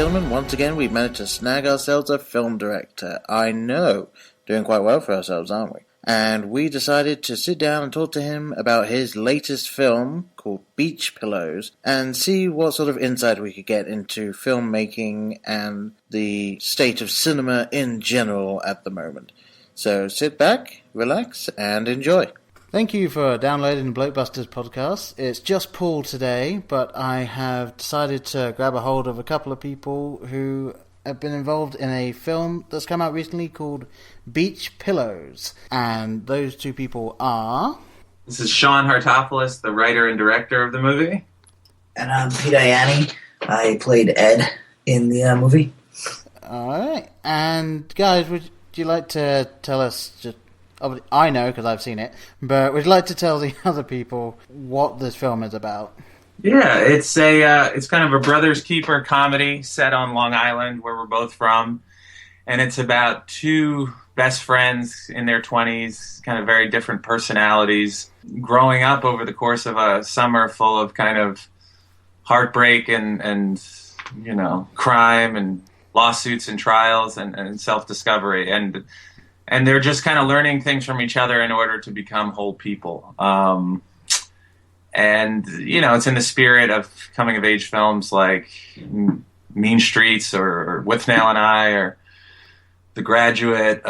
gentlemen, once again we've managed to snag ourselves a film director. I know, doing quite well for ourselves, aren't we? And we decided to sit down and talk to him about his latest film called Beach Pillows and see what sort of insight we could get into filmmaking and the state of cinema in general at the moment. So sit back, relax, and enjoy. Thank you for downloading the BlokeBusters podcast. It's just Paul today, but I have decided to grab a hold of a couple of people who have been involved in a film that's come out recently called Beach Pillows. And those two people are... This is Sean Hartopoulos, the writer and director of the movie. And I'm Pete Ianni. I played Ed in the movie. Alright. And guys, would you like to tell us just... I know because I've seen it, but would you like to tell the other people what this film is about? Yeah, it's kind of a Brothers Keeper comedy set on Long Island, where we're both from, and it's about two best friends in their 20s, kind of very different personalities, growing up over the course of a summer full of kind of heartbreak and you know, crime and lawsuits and trials and self-discovery, and they're just kind of learning things from each other in order to become whole people. And, you know, it's in the spirit of coming-of-age films like Mean Streets or Withnail and I or The Graduate,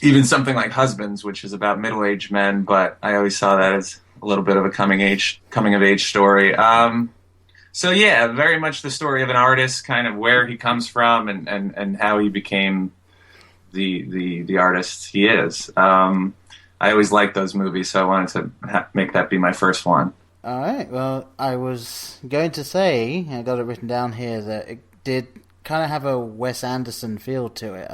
even something like Husbands, which is about middle-aged men, but I always saw that as a little bit of a coming-of-age story. So, yeah, very much the story of an artist, kind of where he comes from and how he became the artist he is. I always liked those movies, so I wanted to make that be my first one. All right. Well, I was going to say, I got it written down here, that it did kind of have a Wes Anderson feel to it.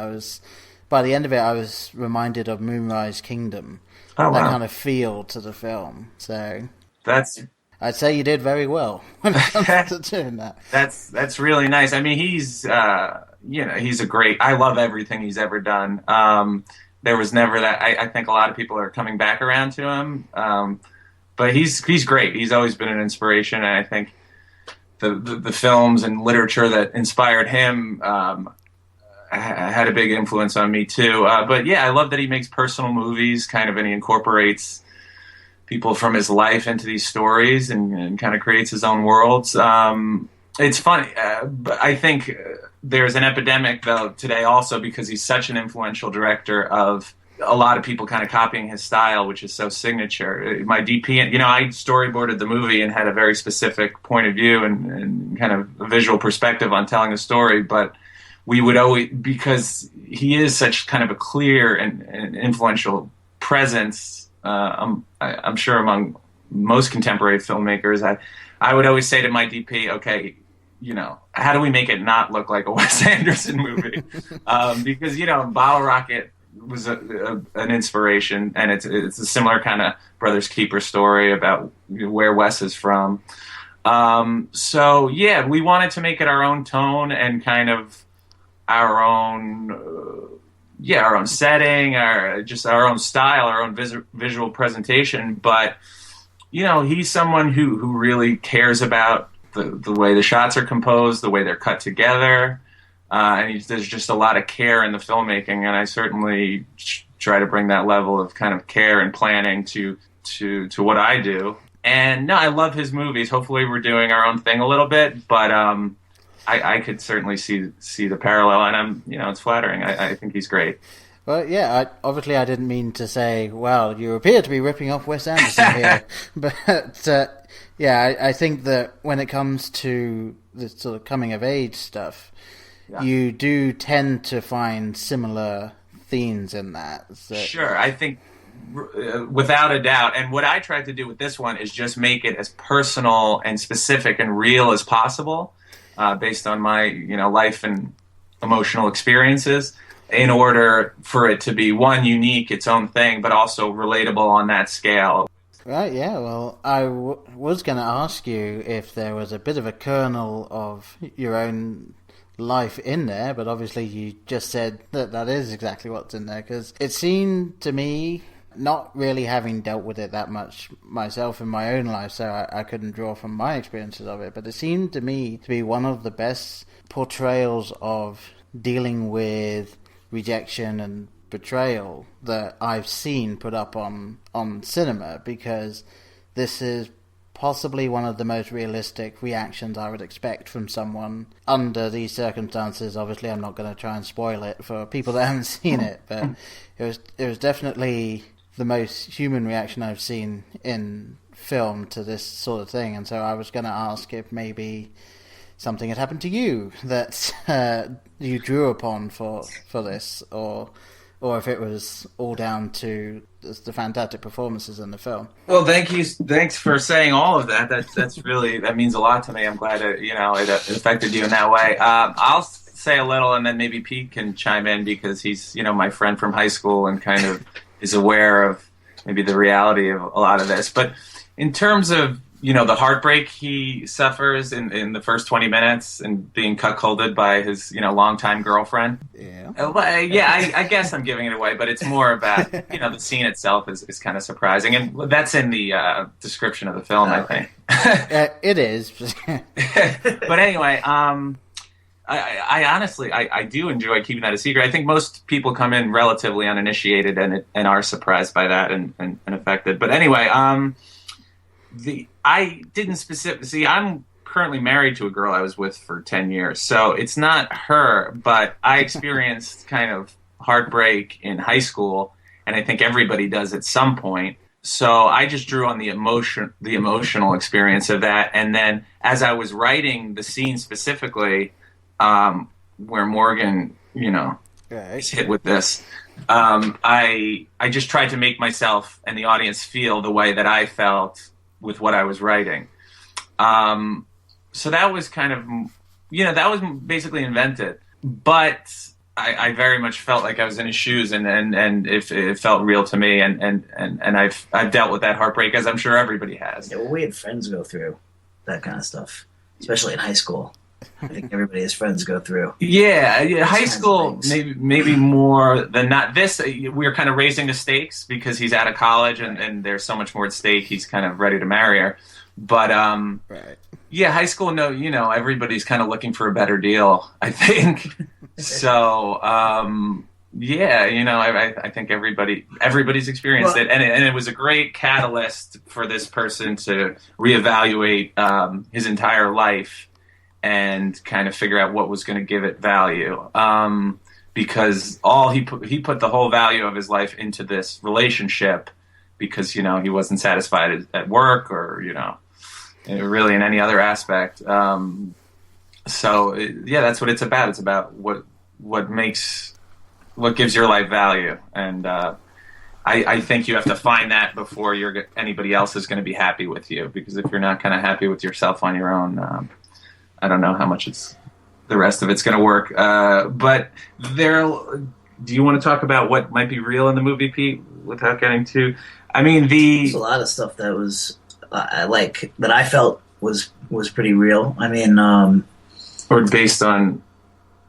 By the end of it, I was reminded of Moonrise Kingdom. Oh, wow. That kind of feel to the film. So I'd say you did very well when it comes to doing that. That's really nice. I mean, he's a great. I love everything he's ever done. There was never that. I think a lot of people are coming back around to him, but he's great. He's always been an inspiration, and I think the films and literature that inspired him had a big influence on me too. But yeah, I love that he makes personal movies, kind of, and he incorporates people from his life into these stories and kind of creates his own worlds. It's funny, but I think there's an epidemic, though, today also, because he's such an influential director, of a lot of people kind of copying his style, which is so signature. My DP, you know, I storyboarded the movie and had a very specific point of view and kind of a visual perspective on telling a story, but we would always, because he is such kind of a clear and influential presence, I'm sure among most contemporary filmmakers, I would always say to my DP, okay, you know, how do we make it not look like a Wes Anderson movie? Because, you know, Bottle Rocket was an inspiration, and it's a similar kind of Brothers Keeper story about where Wes is from. So, yeah, we wanted to make it our own tone and kind of our own setting, our own style, our own visual presentation. But, you know, he's someone who really cares about the way the shots are composed, the way they're cut together, and there's just a lot of care in the filmmaking, and I certainly try to bring that level of kind of care and planning to what I do. And no, I love his movies. Hopefully we're doing our own thing a little bit, but I could certainly see the parallel, and it's flattering. I think he's great. Well, yeah, obviously I didn't mean to say, well, you appear to be ripping off Wes Anderson here, but yeah, I think that when it comes to the sort of coming-of-age stuff, you do tend to find similar themes in that. So. Sure, I think without a doubt. And what I tried to do with this one is just make it as personal and specific and real as possible, based on my life and emotional experiences, in order for it to be, one, unique, its own thing, but also relatable on that scale. Right, yeah, well, I was going to ask you if there was a bit of a kernel of your own life in there, but obviously you just said that is exactly what's in there, because it seemed to me, not really having dealt with it that much myself in my own life, so I couldn't draw from my experiences of it, but it seemed to me to be one of the best portrayals of dealing with rejection and betrayal that I've seen put up on cinema, because this is possibly one of the most realistic reactions I would expect from someone under these circumstances. Obviously, I'm not going to try and spoil it for people that haven't seen it, but it was definitely the most human reaction I've seen in film to this sort of thing. And so I was going to ask if maybe something had happened to you that you drew upon for this, or if it was all down to the fantastic performances in the film. Well, thanks for saying all of that. That's really, that means a lot to me. I'm glad it affected you in that way. I'll say a little, and then maybe Pete can chime in, because he's my friend from high school and kind of is aware of maybe the reality of a lot of this. But in terms of the heartbreak he suffers in the first 20 minutes and being cuckolded by his longtime girlfriend. Yeah. I guess I'm giving it away, but it's more about the scene itself is kind of surprising, and that's in the description of the film, I think. It is. But anyway, I honestly I do enjoy keeping that a secret. I think most people come in relatively uninitiated and are surprised by that and affected. But anyway, I didn't specifically see. I'm currently married to a girl I was with for 10 years, so it's not her. But I experienced kind of heartbreak in high school, and I think everybody does at some point. So I just drew on the emotional experience of that, and then as I was writing the scene specifically, where Morgan, is hit with this. I just tried to make myself and the audience feel the way that I felt with what I was writing. So that was kind of, that was basically invented. But I very much felt like I was in his shoes, and it felt real to me. And I've dealt with that heartbreak, as I'm sure everybody has. Yeah, well, we had friends go through that kind of stuff, especially in high school. I think everybody's friends go through. Yeah, high school maybe more than not. This, we're kind of raising the stakes because he's out of college and there's so much more at stake. He's kind of ready to marry her. But right. Yeah, high school. No, everybody's kind of looking for a better deal, I think. So I think everybody's experienced it, and it was a great catalyst for this person to reevaluate his entire life and kind of figure out what was going to give it value. Because he put the whole value of his life into this relationship, because he wasn't satisfied at work or really in any other aspect. So that's what it's about. It's about what gives your life value, and I think you have to find that before anybody else is going to be happy with you. Because if you're not kind of happy with yourself on your own, I don't know how much the rest of it's going to work. But do you want to talk about what might be real in the movie, Pete, without getting too? I mean, there's a lot of stuff that was that I felt was pretty real. I mean, or based on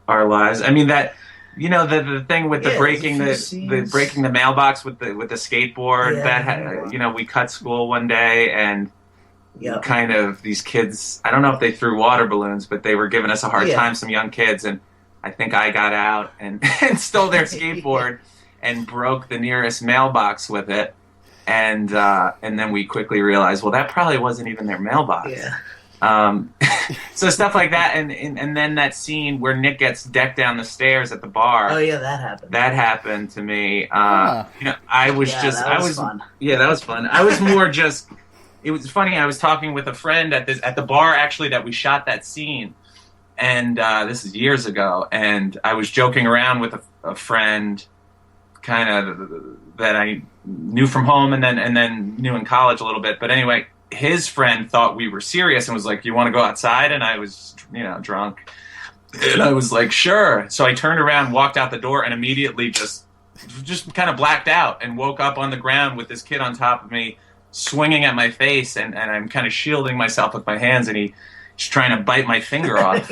our lives. I mean that. The thing with the breaking the mailbox with the skateboard, that we cut school one day and kind of these kids, I don't know if they threw water balloons, but they were giving us a hard time, some young kids, and I think I got out and stole their skateboard and broke the nearest mailbox with it, and then we quickly realized, well, that probably wasn't even their mailbox. Yeah. So stuff like that, and then that scene where Nick gets decked down the stairs at the bar. Oh yeah, that happened. That happened to me. Fun. That was fun. I was more just. It was funny. I was talking with a friend at the bar actually that we shot that scene, and this is years ago. And I was joking around with a friend, kind of that I knew from home, and then knew in college a little bit. But anyway. His friend thought we were serious and was like, "You want to go outside?" And I was, drunk. And I was like, "Sure." So I turned around, walked out the door, and immediately just kind of blacked out and woke up on the ground with this kid on top of me, swinging at my face, and I'm kind of shielding myself with my hands, and he's trying to bite my finger off.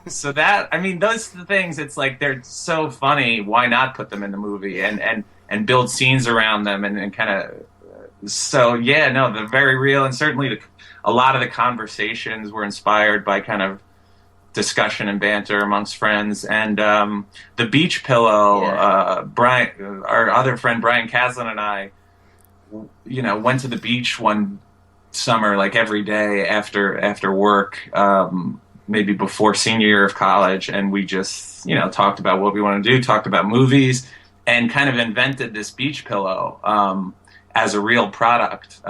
So that, I mean, those things, it's like they're so funny. Why not put them in the movie? And and build scenes around them and kind of. So yeah, no, they're very real, and certainly a lot of the conversations were inspired by kind of discussion and banter amongst friends. And the beach pillow, Brian, our other friend Brian Caslin, and I, went to the beach one summer, like every day after work, maybe before senior year of college, and we just talked about what we want to do, talked about movies, and kind of invented this beach pillow as a real product.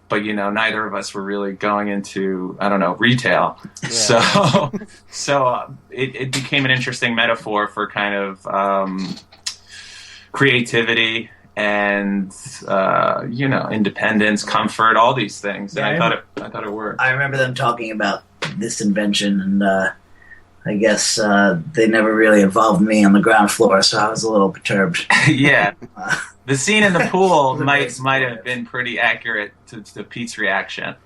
But neither of us were really going into, I don't know, retail. Yeah. So it became an interesting metaphor for kind of creativity and independence, comfort, all these things. And I thought it worked. I remember them talking about this invention, and I guess they never really involved me on the ground floor, so I was a little perturbed. Yeah. The scene in the pool might have been pretty accurate to Pete's reaction,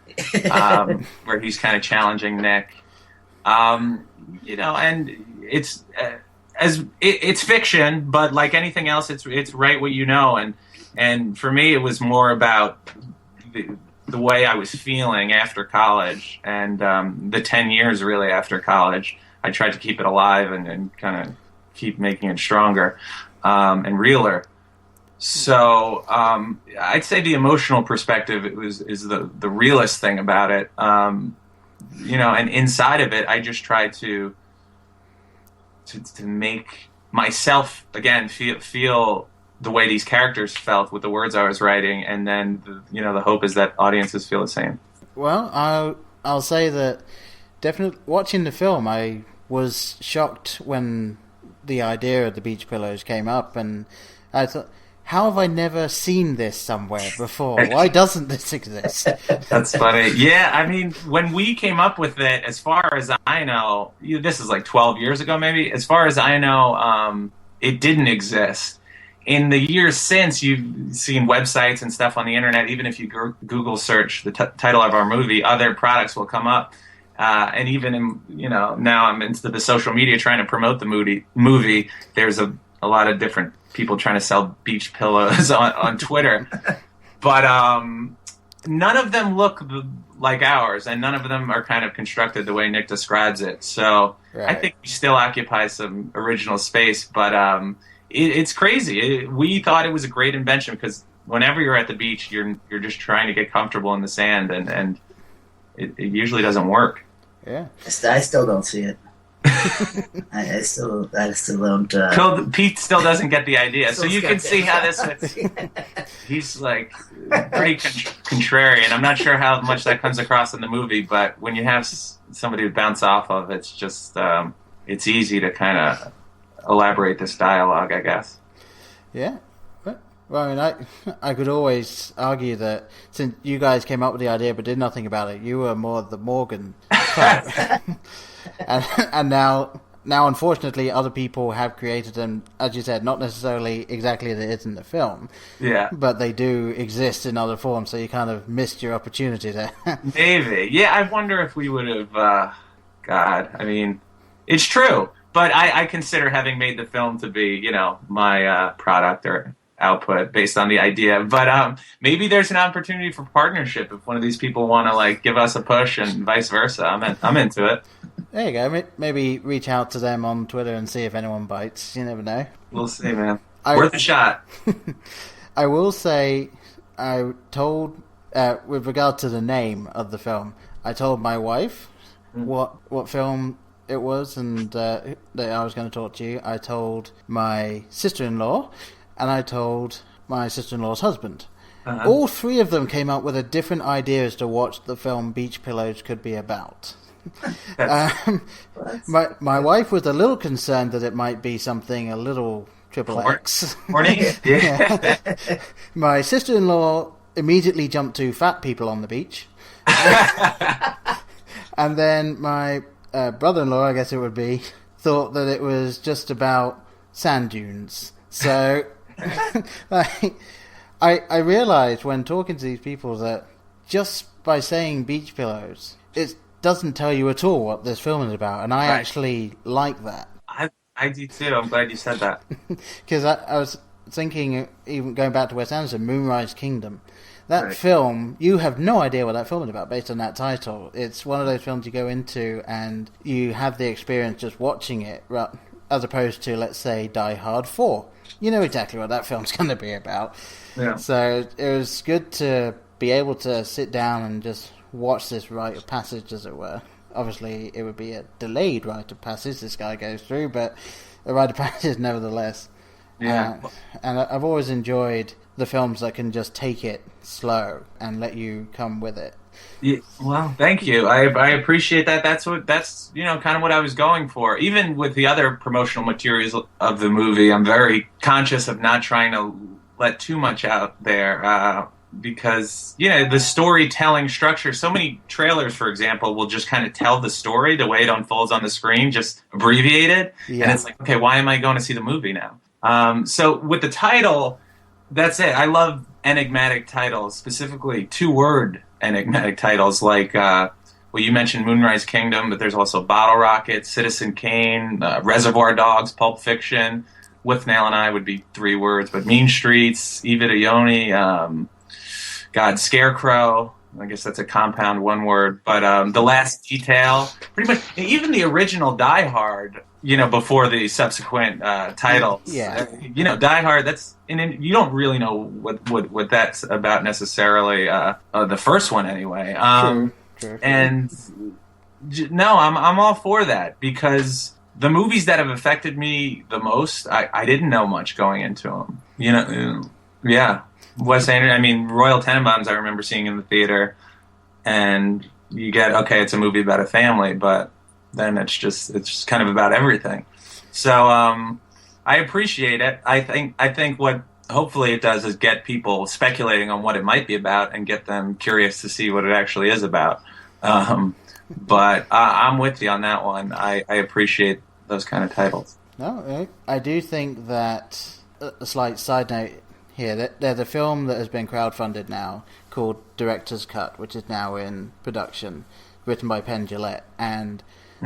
where he's kind of challenging Nick. And it's it's fiction, but like anything else, it's write what you know. And for me, it was more about the way I was feeling after college, and the 10 years really after college. I tried to keep it alive and kind of keep making it stronger and realer. So I'd say the emotional perspective is the realest thing about it. And inside of it, I just tried to make myself again feel the way these characters felt with the words I was writing, and then the hope is that audiences feel the same. Well, I'll say that definitely watching the film, I was shocked when the idea of the beach pillows came up, and I thought, how have I never seen this somewhere before? Why doesn't this exist? That's funny. Yeah, I mean, when we came up with it, as far as I know, this is like 12 years ago maybe, as far as I know, it didn't exist. In the years since, you've seen websites and stuff on the internet, even if you Google search the title of our movie, other products will come up. And even now I'm into the social media trying to promote the movie. There's a lot of different people trying to sell beach pillows on Twitter, but none of them look like ours, and none of them are kind of constructed the way Nick describes it. So right. I think we still occupy some original space, but it's crazy. We thought it was a great invention because whenever you're at the beach, you're just trying to get comfortable in the sand, and it usually doesn't work. Yeah, I still don't see it. I still don't. Pete still doesn't get the idea, so you can see how this was. He's like pretty contrarian. I'm not sure how much that comes across in the movie, but when you have somebody to bounce off of, it's just it's easy to kind of elaborate this dialogue, I guess. Yeah. Well, I mean, I could always argue that since you guys came up with the idea but did nothing about it, you were more the Morgan type. and now, unfortunately, other people have created them, as you said, not necessarily exactly as it is in the film. Yeah. But they do exist in other forms, so you kind of missed your opportunity there. Maybe. Yeah, I wonder if we would have... God, I mean, it's true. But I consider having made the film to be, my product or output based on the idea. But maybe there's an opportunity for partnership if one of these people want to give us a push and vice versa. I'm into it. There you go. Maybe reach out to them on Twitter and see if anyone bites. You never know. We'll see, man. Worth a shot. I will say, I told, with regard to the name of the film, I told my wife what film it was and that I was going to talk to you. I told my sister-in-law, and I told my sister-in-law's husband. Uh-huh. All three of them came up with a different idea as to what the film Beach Pillows could be about. My wife was a little concerned that it might be something a little XXX. Morning. Yeah. My sister-in-law immediately jumped to fat people on the beach. And then my brother-in-law, I guess it would be, thought that it was just about sand dunes. So I realized when talking to these people that just by saying beach pillows, it doesn't tell you at all what this film is about, and I actually like that. I do too. I'm glad you said that. Because I was thinking, even going back to Wes Anderson, Moonrise Kingdom. That Right. film, you have no idea what that film is about based on that title. It's one of those films you go into and you have the experience just watching it, as opposed to, let's say, Die Hard 4. You know exactly what that film's going to be about. Yeah. So it was good to be able to sit down and just watch this rite of passage, as it were. Obviously, it would be a delayed rite of passage this guy goes through, but a rite of passage nevertheless. Yeah. And I've always enjoyed the films that can just take it slow and let you come with it. Yeah, well, thank you. I appreciate that. That's kind of what I was going for. Even with the other promotional materials of the movie, I'm very conscious of not trying to let too much out there because the storytelling structure. So many trailers, for example, will just kind of tell the story the way it unfolds on the screen, just abbreviated, and it's like, okay, why am I going to see the movie now? So with the title, that's it. I love enigmatic titles, specifically 2-word enigmatic titles like, you mentioned Moonrise Kingdom, but there's also Bottle Rocket, Citizen Kane, Reservoir Dogs, Pulp Fiction. Withnail and I would be 3 words, but Mean Streets, Eva de Yoni, Scarecrow. I guess that's a compound 1 word. But The Last Detail, pretty much, even the original Die Hard, before the subsequent titles. Yeah. Die Hard, you don't really know what that's about necessarily, the first one anyway. True. And no, I'm all for that because the movies that have affected me the most, I didn't know much going into them. Yeah. Wes Anderson, Royal Tenenbaums I remember seeing in the theater, and you get, okay, it's a movie about a family, but then it's just kind of about everything. So I appreciate it. I think what hopefully it does is get people speculating on what it might be about and get them curious to see what it actually is about. But I'm with you on that one. I appreciate those kind of titles. No, I do think that, a slight side note here, that there's a film that has been crowdfunded now called Director's Cut, which is now in production, written by Penn Jillette. And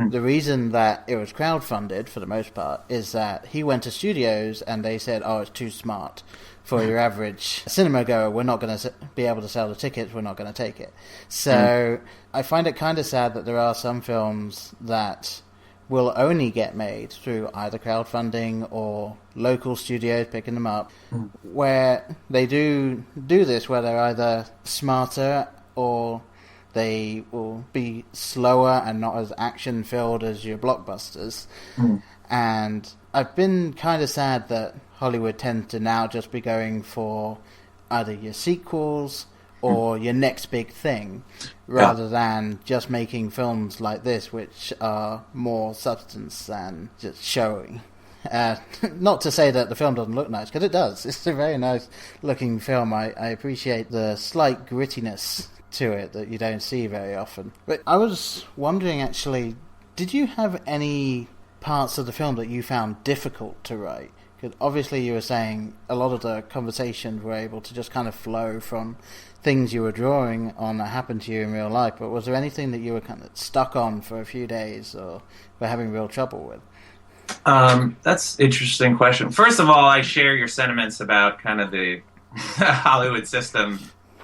the reason that it was crowdfunded, for the most part, is that he went to studios and they said, it's too smart for your average cinema goer. We're not going to be able to sell the tickets. We're not going to take it. So I find it kind of sad that there are some films that will only get made through either crowdfunding or local studios picking them up, where they do this, where they're either smarter or they will be slower and not as action-filled as your blockbusters. And I've been kind of sad that Hollywood tends to now just be going for either your sequels or your next big thing, rather than just making films like this, which are more substance than just showing. Not to say that the film doesn't look nice, because it does. It's a very nice looking film. I appreciate the slight grittiness to it that you don't see very often. But I was wondering, actually, did you have any parts of the film that you found difficult to write? Because obviously you were saying a lot of the conversations were able to just kind of flow from things you were drawing on that happened to you in real life, but was there anything that you were kind of stuck on for a few days or were having real trouble with? That's an interesting question. First of all, I share your sentiments about kind of the Hollywood system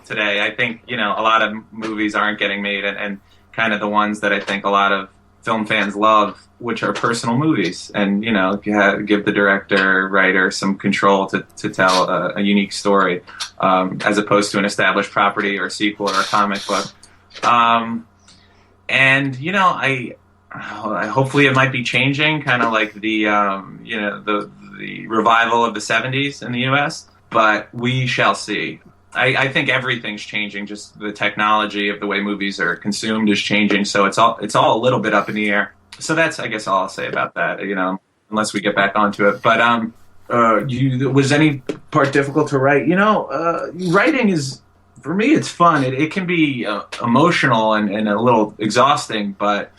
today. I think, a lot of movies aren't getting made, and kind of the ones that I think a lot of film fans love, which are personal movies. And, if you give the director, writer some control to tell a unique story, as opposed to an established property or a sequel or a comic book. I hopefully it might be changing, kind of like the revival of the 70s in the U.S., but we shall see. I think everything's changing. Just the technology of the way movies are consumed is changing. So it's all a little bit up in the air. So that's, I guess, all I'll say about that. Unless we get back onto it. But was any part difficult to write? Writing is, for me, it's fun. It can be emotional and a little exhausting. But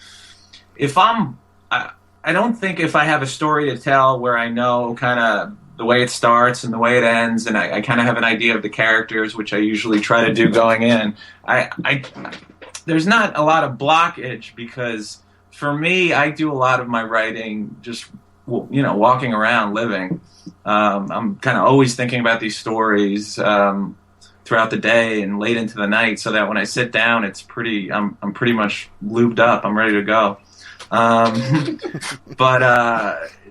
I don't think if I have a story to tell where I know kind of the way it starts and the way it ends, and I kind of have an idea of the characters, which I usually try to do going in, there's not a lot of blockage, because for me, I do a lot of my writing just, walking around, living. I'm kind of always thinking about these stories throughout the day and late into the night, so that when I sit down, I'm pretty much lubed up. I'm ready to go. But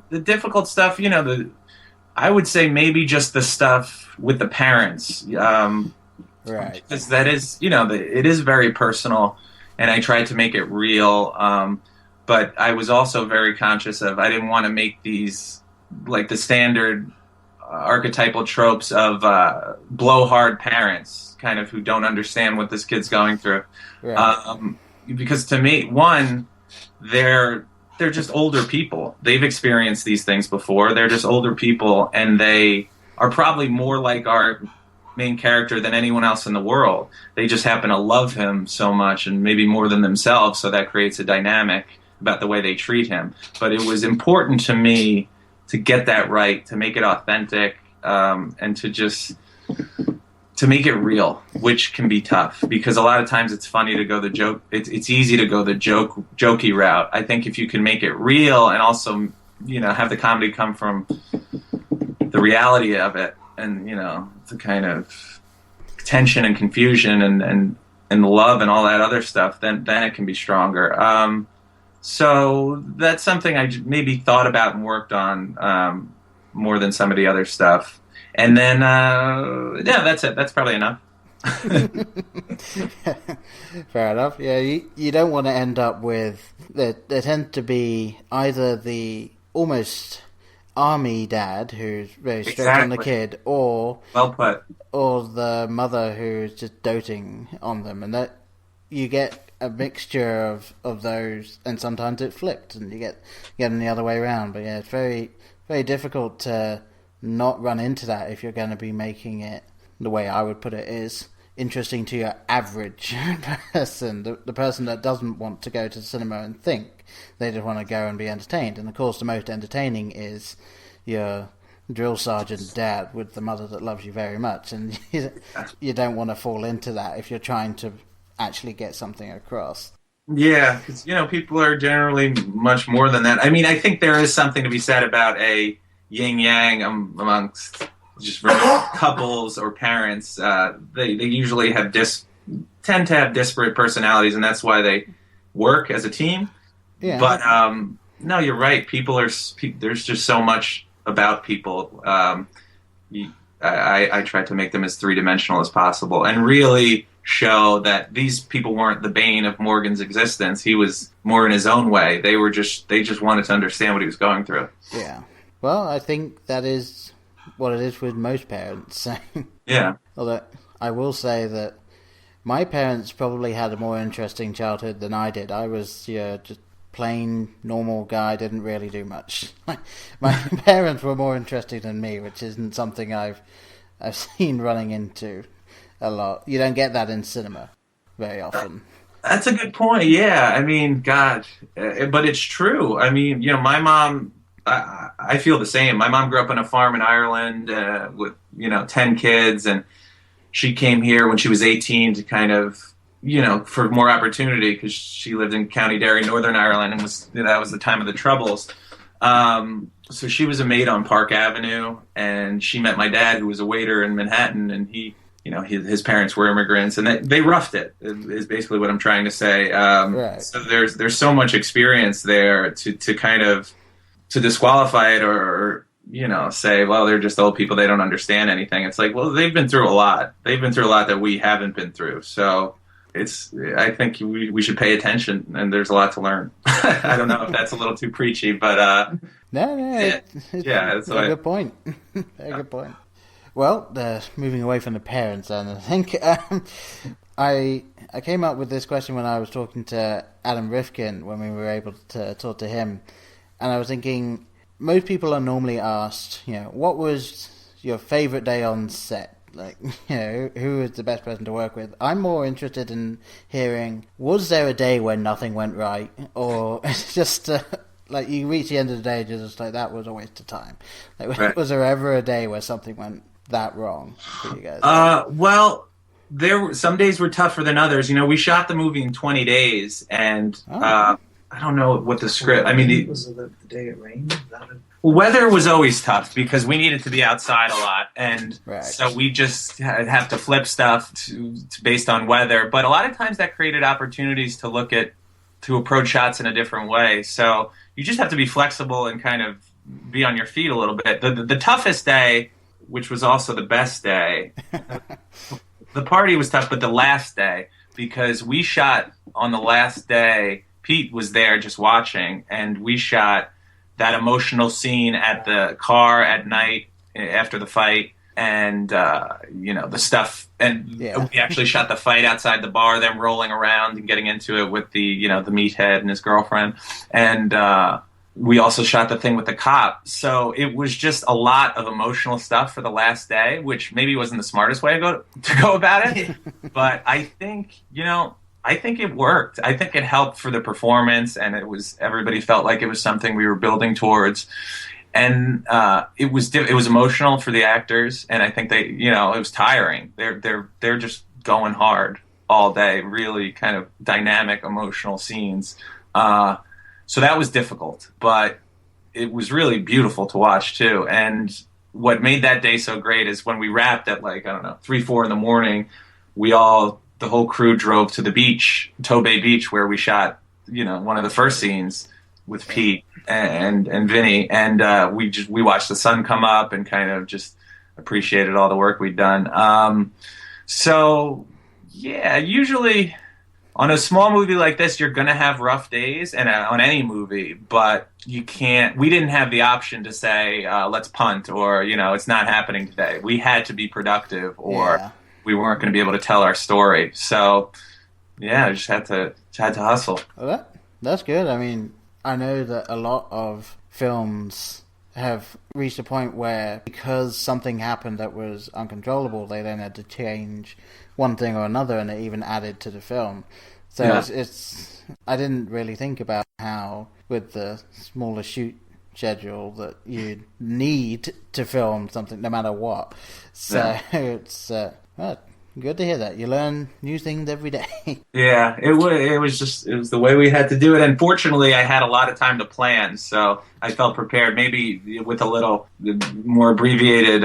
the difficult stuff, I would say maybe just the stuff with the parents. Right. Because that is, it is very personal, and I tried to make it real. But I was also very conscious I didn't want to make these like the standard archetypal tropes of blowhard parents, kind of who don't understand what this kid's going through. Right. Because to me, one, they're just older people. They've experienced these things before. They're just older people, and they are probably more like our main character than anyone else in the world. They just happen to love him so much, and maybe more than themselves, so that creates a dynamic about the way they treat him. But it was important to me to get that right, to make it authentic, and to make it real, which can be tough, because a lot of times it's funny to go the joke. It's easy to go the jokey route. I think if you can make it real and also, have the comedy come from the reality of it, and the kind of tension and confusion and love and all that other stuff, then it can be stronger. So that's something I maybe thought about and worked on more than some of the other stuff. And then, that's it. That's probably enough. Fair enough. Yeah, you don't want to end up with... There tend to be either the almost army dad who's very strict on the kid, or... Well put. Or the mother who's just doting on them. And that you get a mixture of those, and sometimes it flipped, and you get them the other way around. But yeah, it's very, very difficult to not run into that if you're going to be making it, the way I would put it is, interesting to your average person, the person that doesn't want to go to the cinema and think. They just want to go and be entertained. And of course the most entertaining is your drill sergeant dad with the mother that loves you very much, and you don't want to fall into that if you're trying to actually get something across. Yeah, because people are generally much more than that. I mean, I think there is something to be said about a yin-yang amongst just couples or parents. They usually tend to have disparate personalities, and that's why they work as a team. Yeah. But no, you're right. There's just so much about people. I tried to make them as three-dimensional as possible, and really show that these people weren't the bane of Morgan's existence. He was more in his own way. They just wanted to understand what he was going through. Yeah. Well, I think that is what it is with most parents. Yeah. Although I will say that my parents probably had a more interesting childhood than I did. I was just plain normal guy, didn't really do much. My parents were more interesting than me, which isn't something I've seen running into a lot. You don't get that in cinema very often. That's a good point. Yeah, I mean, God, but it's true. I mean, my mom. I feel the same. My mom grew up on a farm in Ireland with 10 kids, and she came here when she was 18 to kind of for more opportunity, because she lived in County Derry, Northern Ireland, and that was the time of the Troubles. So she was a maid on Park Avenue, and she met my dad, who was a waiter in Manhattan, and his parents were immigrants, and they roughed it, is basically what I'm trying to say. Right. So there's so much experience there to kind of to disqualify it or say, well, they're just old people, they don't understand anything. It's like, well, they've been through a lot. They've been through a lot that we haven't been through. So I think we should pay attention, and there's a lot to learn. I don't know if that's a little too preachy, but no, that's a good point. Very good point. Well, moving away from the parents, then, I think I came up with this question when I was talking to Adam Rifkin, when we were able to talk to him, and I was thinking, most people are normally asked, what was your favorite day on set? Like, who is the best person to work with? I'm more interested in hearing, was there a day when nothing went right? Or it's just, like, you reach the end of the day, you're just like, that was a waste of time. Like, right. Was there ever a day where something went that wrong for you guys? Well, some days were tougher than others. We shot the movie in 20 days, and I don't know what the script. I mean, was it the day it rained? Weather was always tough because we needed to be outside a lot, and Right. so we just have to flip stuff based on weather. But a lot of times that created opportunities to approach shots in a different way. So you just have to be flexible and kind of be on your feet a little bit. The toughest day, which was also the best day, the party was tough, but the last day, because we shot on the last day. Pete was there just watching, and we shot that emotional scene at the car at night after the fight, and the stuff. And we actually shot the fight outside the bar, them rolling around and getting into it with the meathead and his girlfriend, and we also shot the thing with the cop. So it was just a lot of emotional stuff for the last day, which maybe wasn't the smartest way to go about it, but I think it worked. I think it helped for the performance, and everybody felt like it was something we were building towards. And it was emotional for the actors, and I think it was tiring. They're just going hard all day, really kind of dynamic, emotional scenes. So that was difficult, but it was really beautiful to watch too. And what made that day so great is when we wrapped at 3, 4 in the morning, the whole crew drove to the beach, Tobay Beach, where we shot, one of the first scenes with Pete and Vinny, and we watched the sun come up and kind of just appreciated all the work we'd done. Usually on a small movie like this, you're going to have rough days, and on any movie, but we didn't have the option to say, let's punt, or, it's not happening today. We had to be productive, or we weren't going to be able to tell our story. So, I just had to hustle. Well, that's good. I mean, I know that a lot of films have reached a point where, because something happened that was uncontrollable, they then had to change one thing or another, and it even added to the film. So it's I didn't really think about how, with the smaller shoot schedule, that you need to film something no matter what. So it's good to hear that. You learn new things every day. Yeah, it was the way we had to do it. And fortunately, I had a lot of time to plan, so I felt prepared. Maybe with a little more abbreviated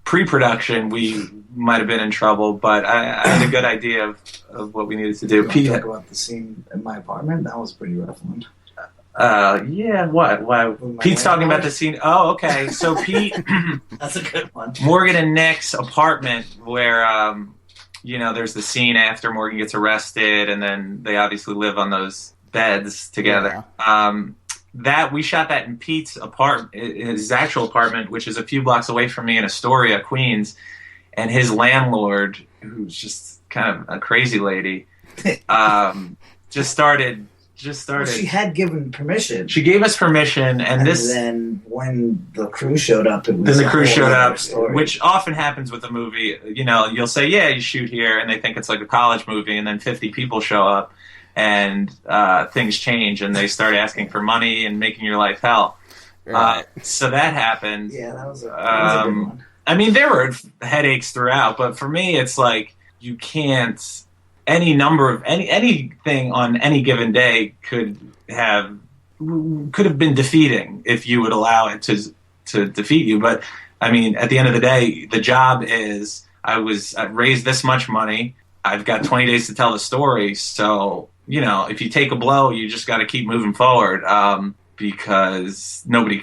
pre-production, we might have been in trouble, but I had a good idea of what we needed to do. Pete, talk about the scene in my apartment? That was a pretty rough one. What? Why? Pete's talking about the scene. Oh, okay. So Pete, that's a good one. Morgan and Nick's apartment, where there's the scene after Morgan gets arrested, and then they obviously live on those beds together. Yeah. That we shot that in Pete's apartment, his actual apartment, which is a few blocks away from me in Astoria, Queens, and his landlord, who's just kind of a crazy lady, just started. Well, she had given permission. She gave us permission, and then when the crew showed up, which often happens with a movie. You'll say, "Yeah, you shoot here," and they think it's like a college movie, and then 50 people show up, and things change, and they start asking for money and making your life hell. Right. So that happened. Yeah, that was a good one. I mean, there were headaches throughout, but for me, it's like you can't. Anything on any given day could have been defeating if you would allow it to defeat you. But I mean, at the end of the day, the job is I've raised this much money. I've got 20 days to tell the story. So if you take a blow, you just got to keep moving forward because nobody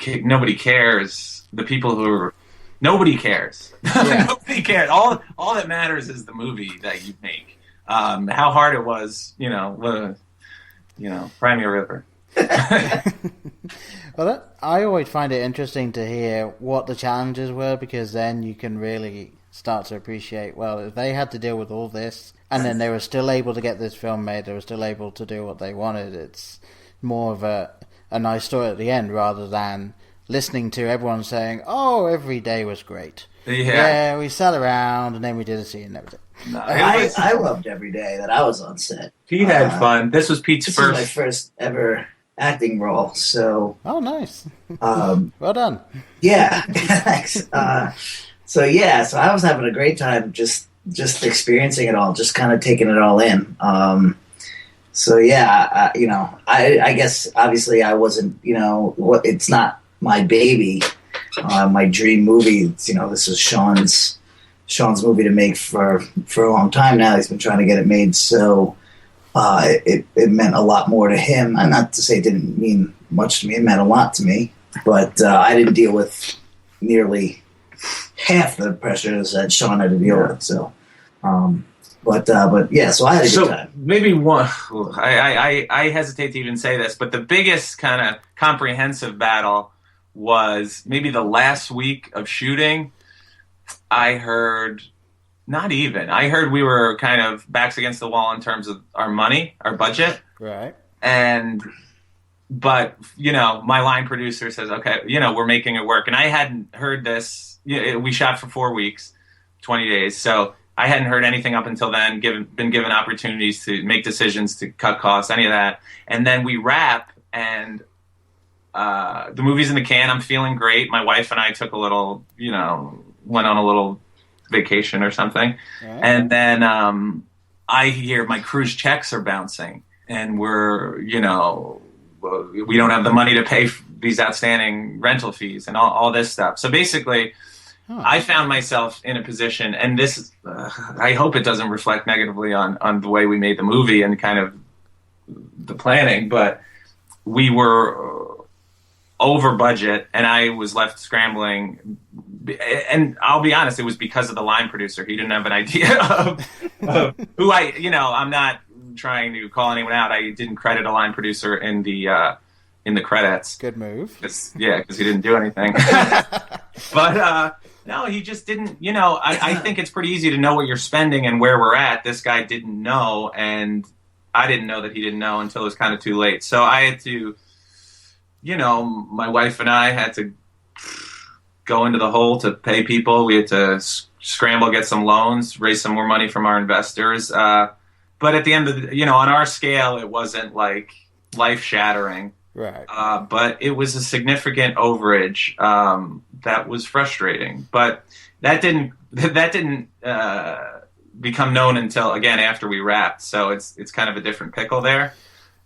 cares. The people who are nobody cares. Yeah. Nobody cares. All that matters is the movie that you make. How hard it was, Crimea River. Well, I always find it interesting to hear what the challenges were, because then you can really start to appreciate, well, if they had to deal with all this, and then they were still able to get this film made, they were still able to do what they wanted, it's more of a nice story at the end, rather than listening to everyone saying, oh, every day was great. Yeah, we sat around, and then we did a scene and everything. No, I loved every day that I was on set. Pete had fun. This was Pete's This was my first ever acting role, so... Oh, nice. Well done. Yeah, thanks. So I was having a great time just experiencing it all, just kind of taking it all in. So yeah, I guess obviously I wasn't, it's not my baby, my dream movie. This is Sean's movie to make for a long time now. He's been trying to get it made, so it meant a lot more to him. And not to say it didn't mean much to me; it meant a lot to me. But I didn't deal with nearly half the pressures that Sean had to deal with. So. But yeah, so I had a good time. Maybe one. I hesitate to even say this, but the biggest kind of comprehensive battle was maybe the last week of shooting. I heard we were kind of backs against the wall in terms of our money, our budget, right? But my line producer says, okay, we're making it work, and I hadn't heard this. We shot for 4 weeks, 20 days, so. I hadn't heard anything up until then, been given opportunities to make decisions, to cut costs, any of that. And then we wrap, and the movie's in the can. I'm feeling great. My wife and I took a little, went on a little vacation or something. Yeah. And then I hear my cruise checks are bouncing, and we're, we don't have the money to pay these outstanding rental fees and all this stuff. So basically... I found myself in a position, and this, I hope it doesn't reflect negatively on the way we made the movie and kind of the planning, but we were over budget, and I was left scrambling. And I'll be honest, it was because of the line producer. He didn't have an idea of who I'm not trying to call anyone out. I didn't credit a line producer in the credits. Good move. Because he didn't do anything. But no, he just didn't. I think it's pretty easy to know what you're spending and where we're at. This guy didn't know, and I didn't know that he didn't know until it was kind of too late. So I had to, my wife and I had to go into the hole to pay people. We had to scramble, get some loans, raise some more money from our investors. But at the end of on our scale, it wasn't like life-shattering. Right. But it was a significant overage that was frustrating. But that didn't become known until, again, after we wrapped. So it's kind of a different pickle there.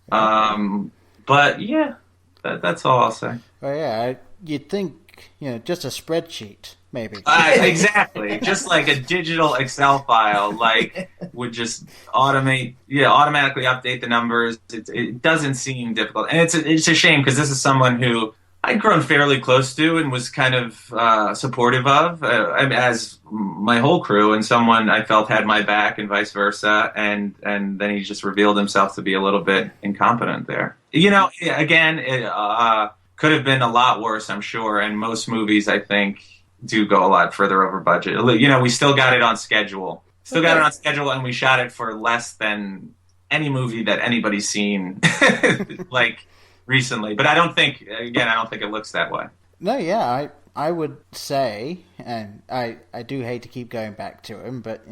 But yeah, that's all I'll say. Oh yeah, you'd think just a spreadsheet maybe. Exactly, just like a digital Excel file, would just automatically update the numbers. It doesn't seem difficult, and it's a shame because this is someone who I'd grown fairly close to and was kind of supportive of, as my whole crew, and someone I felt had my back, and vice versa. And then he just revealed himself to be a little bit incompetent there. Again, it could have been a lot worse, I'm sure. And most movies, I think, do go a lot further over budget. We still got it on schedule. And we shot it for less than any movie that anybody's seen, recently. But I don't think it looks that way. No, yeah, I would say, and I do hate to keep going back to him, but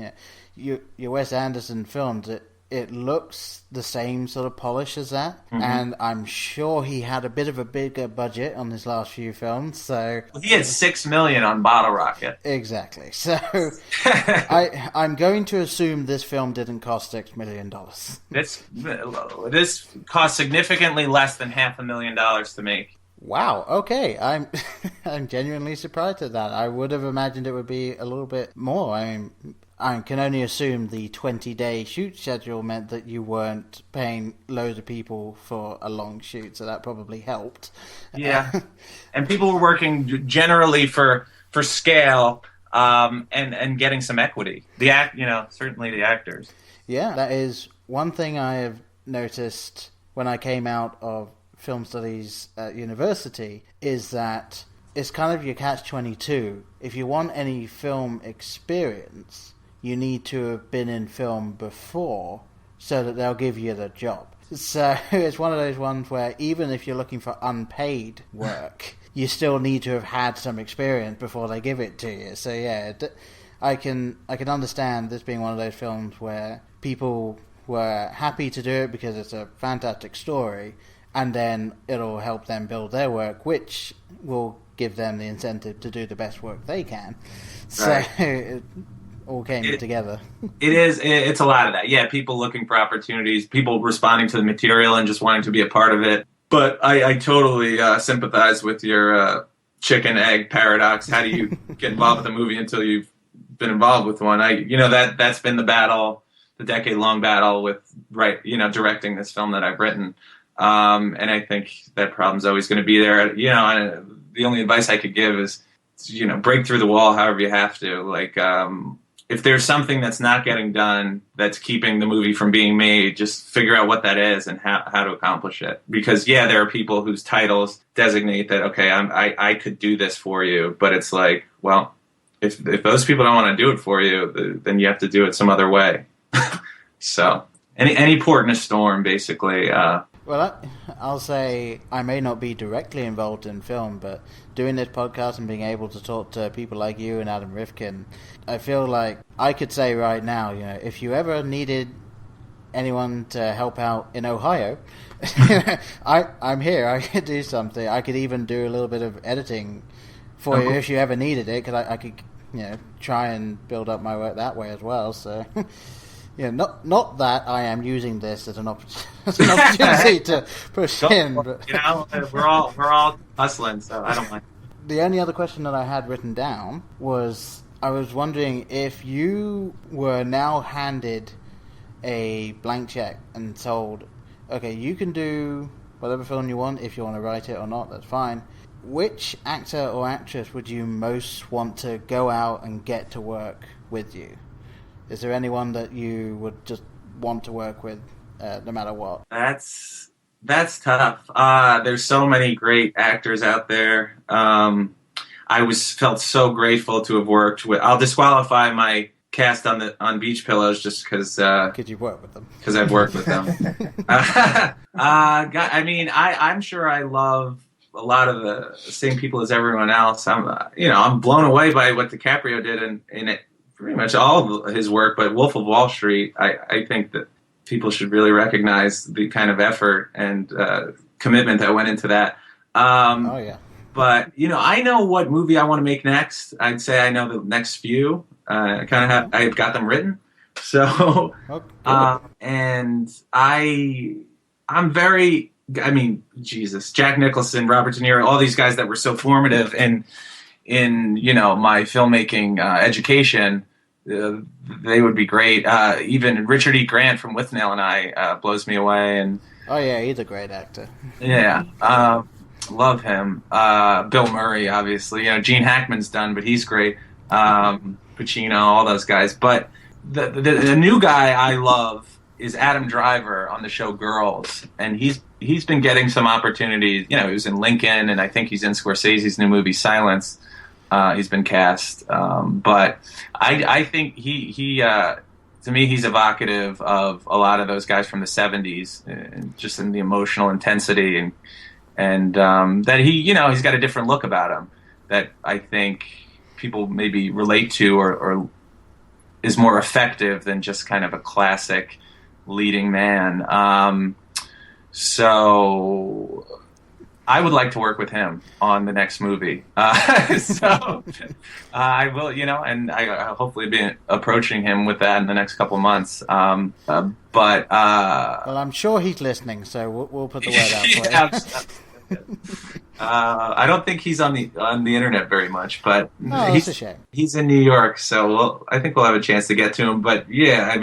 your Wes Anderson films, it looks the same sort of polish as that, mm-hmm. And I'm sure he had a bit of a bigger budget on his last few films. So he had $6 million on Bottle Rocket. Exactly. So I'm going to assume this film didn't cost $6 million. This cost significantly less than $500,000 to make. Wow. Okay, I'm genuinely surprised at that. I would have imagined it would be a little bit more. I can only assume the 20-day shoot schedule meant that you weren't paying loads of people for a long shoot, so that probably helped. Yeah, and people were working generally for scale and getting some equity. Certainly the actors. Yeah, that is one thing I have noticed when I came out of film studies at university, is that it's kind of your catch-22. If you want any film experience, you need to have been in film before so that they'll give you the job. So it's one of those ones where even if you're looking for unpaid work, you still need to have had some experience before they give it to you. So yeah, I can understand this being one of those films where people were happy to do it because it's a fantastic story, and then it'll help them build their work, which will give them the incentive to do the best work they can. So right. all came together. It's a lot of that. Yeah, people looking for opportunities, people responding to the material and just wanting to be a part of it. But I totally sympathize with your chicken egg paradox. How do you get involved with a movie until you've been involved with one? That's been the battle, the decade-long battle with directing this film that I've written. And I think that problem's always going to be there. And the only advice I could give is, break through the wall however you have to. Like, if there's something that's not getting done that's keeping the movie from being made, just figure out what that is and how to accomplish it. Because, there are people whose titles designate that, okay, I could do this for you. But it's like, well, if those people don't want to do it for you, then you have to do it some other way. So, any port in a storm, basically. Well, I'll say I may not be directly involved in film, but doing this podcast and being able to talk to people like you and Adam Rifkin, I feel like I could say right now, if you ever needed anyone to help out in Ohio, I'm here. I could do something. I could even do a little bit of editing for you if you ever needed it, because I could, try and build up my work that way as well. So. Not that I am using this as an opportunity to push in. But we're all hustling, so I don't mind. The only other question that I had written down was, I was wondering if you were now handed a blank check and told, okay, you can do whatever film you want. If you want to write it or not, that's fine. Which actor or actress would you most want to go out and get to work with you? Is there anyone that you would just want to work with, no matter what? That's tough. There's so many great actors out there. I felt so grateful to have worked with. I'll disqualify my cast on Beach Pillows just because. Because you've worked with them. Because I've worked with them. I'm sure I love a lot of the same people as everyone else. I'm blown away by what DiCaprio did in it. Pretty much all of his work, but Wolf of Wall Street, I think that people should really recognize the kind of effort and commitment that went into that. Oh, yeah. But, I know what movie I want to make next. I'd say I know the next few. I've got them written. So, and I'm very, Jack Nicholson, Robert De Niro, all these guys that were so formative in my filmmaking education, they would be great. Even Richard E. Grant from Withnail and I blows me away. And oh yeah, he's a great actor. Yeah, love him. Bill Murray, obviously. Gene Hackman's done, but he's great. Pacino, all those guys. But the new guy I love is Adam Driver on the show Girls, and he's been getting some opportunities. He was in Lincoln, and I think he's in Scorsese's new movie Silence. He's been cast, but I think he to me he's evocative of a lot of those guys from the '70s, just in the emotional intensity and that he's got a different look about him that I think people maybe relate to or is more effective than just kind of a classic leading man. So I would like to work with him on the next movie. So I will, and I hopefully be approaching him with that in the next couple of months. Well, I'm sure he's listening, so we'll put the word out for you. I don't think he's on the internet very much, but that's a shame. He's in New York, so I think we'll have a chance to get to him. But yeah,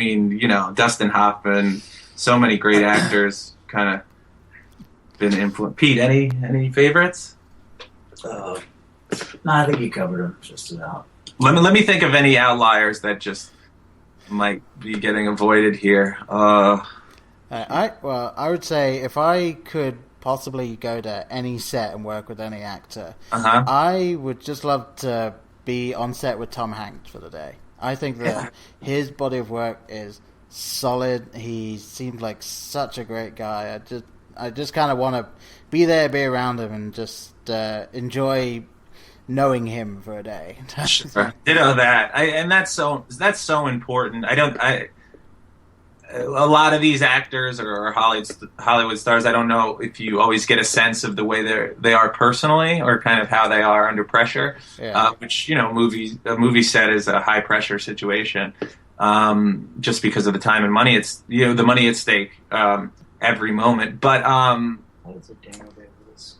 Dustin Hoffman, so many great actors, kind of been influenced. Pete, any favorites? No, I think you covered them just about. Let me think of any outliers that just might be getting avoided here. I would say if I could possibly go to any set and work with any actor, I would just love to be on set with Tom Hanks for the day. I think that his body of work is solid. He seems like such a great guy. I just kind of want to be there, be around him, and just enjoy knowing him for a day. Sure. Ditto that. And that's so important. a lot of these actors or Hollywood stars, I don't know if you always get a sense of the way they are personally, or kind of how they are under pressure. Yeah. Which a movie set is a high pressure situation, just because of the time and money. It's the money at stake every moment. But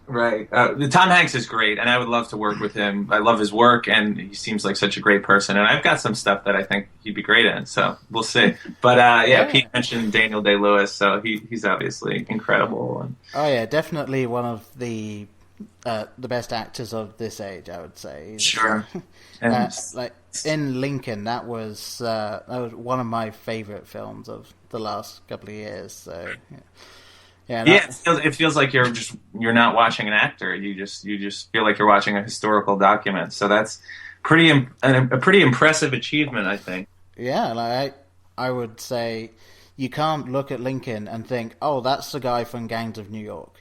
right, the Tom Hanks is great, and I would love to work with him. I love his work, and he seems like such a great person. And I've got some stuff that I think he'd be great in, so we'll see. But yeah, Pete mentioned Daniel Day-Lewis, so he's obviously incredible. And, oh yeah, definitely one of the best actors of this age, I would say. Sure. And, like in Lincoln, that was one of my favorite films of the last couple of years. So yeah, it feels like you're not watching an actor. You just feel like you're watching a historical document. So that's a pretty impressive achievement, I think. Yeah, like I would say you can't look at Lincoln and think, oh, that's the guy from Gangs of New York.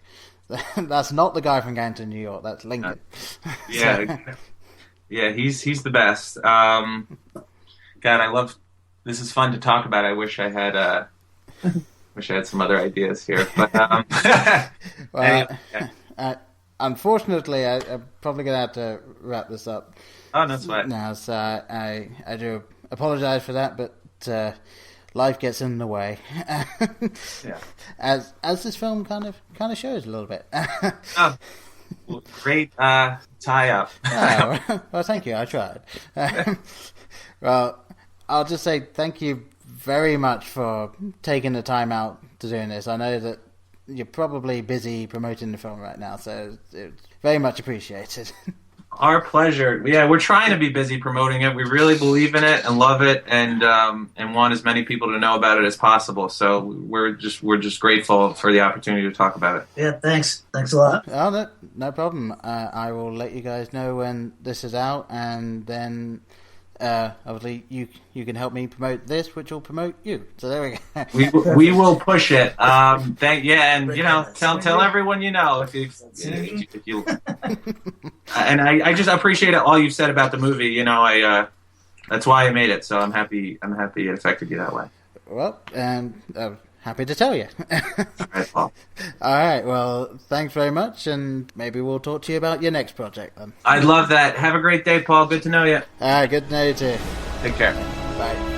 That's not the guy from Gangs of New York. That's Lincoln. Yeah, yeah, he's the best. God, I love. This is fun to talk about. I wish I had some other ideas here, but well, anyway, yeah. Unfortunately, I'm probably gonna have to wrap this up. Oh, that's fine. Now, so I do apologize for that, but life gets in the way. Yeah. As this film kind of shows a little bit. Oh, well, great tie up. Oh, well, thank you. I tried. Well, I'll just say thank you very much for taking the time out to doing this. I know that you're probably busy promoting the film right now, so it's very much appreciated. Our pleasure. Yeah, we're trying to be busy promoting it. We really believe in it and love it, and want as many people to know about it as possible. So we're just grateful for the opportunity to talk about it. Yeah, thanks a lot. Oh, no problem. I will let you guys know when this is out, and then obviously you can help me promote this, which will promote you. So there we go. We will push it. And tell everyone if you and I just appreciate all you've said about the movie. That's why I made it. So I'm happy it affected you that way. Well, and happy to tell you. All right, Paul. All right. Well, thanks very much, and maybe we'll talk to you about your next project then. I'd love that. Have a great day, Paul. Good to know you. All right. Good to know you too. Take care. Bye.